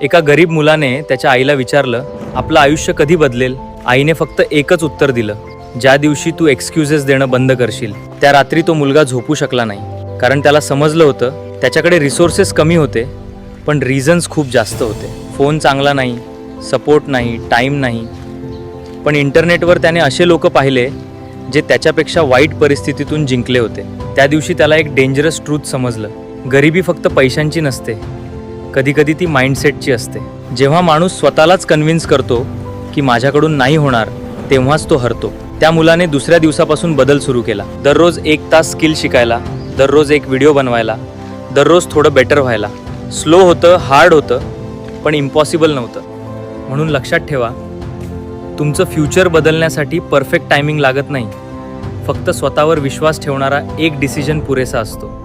एका गरीब मुलाने त्याच्या आईला विचारलं, आपलं आयुष्य कधी बदलेल? आईने फक्त एकच उत्तर दिलं, ज्या दिवशी तू एक्सक्युजेस देणं बंद करशील. त्या रात्री तो मुलगा झोपू शकला नाही, कारण त्याला समजलं होतं त्याच्याकडे रिसोर्सेस कमी होते, पण रिझन्स खूप जास्त होते. फोन चांगला नाही, सपोर्ट नाही, टाईम नाही. पण इंटरनेटवर त्याने असे लोक पाहिले जे त्याच्यापेक्षा वाईट परिस्थितीतून जिंकले होते. त्या दिवशी त्याला एक डेंजरस ट्रूथ समजलं, गरिबी फक्त पैशांची नसते, कधीकधी ती माइंडसेटची असते. जेव्हा माणूस स्वतःलाच कन्व्हिन्स करतो की माझ्याकडून नाही होणार, तेव्हाच तो हरतो. त्या मुलाने दुसऱ्या दिवसापासून बदल सुरू केला. दररोज 1 तास स्किल शिकायला, दररोज एक व्हिडिओ बनवायला, दररोज थोडं बेटर व्हायला. स्लो होतं, हार्ड होतं, पण इम्पॉसिबल नव्हतं. म्हणून लक्षात ठेवा, तुमचं फ्युचर बदलण्यासाठी परफेक्ट टायमिंग लागत नाही, फक्त स्वतःवर विश्वास ठेवणारा एक डिसिजन पुरेसा असतो.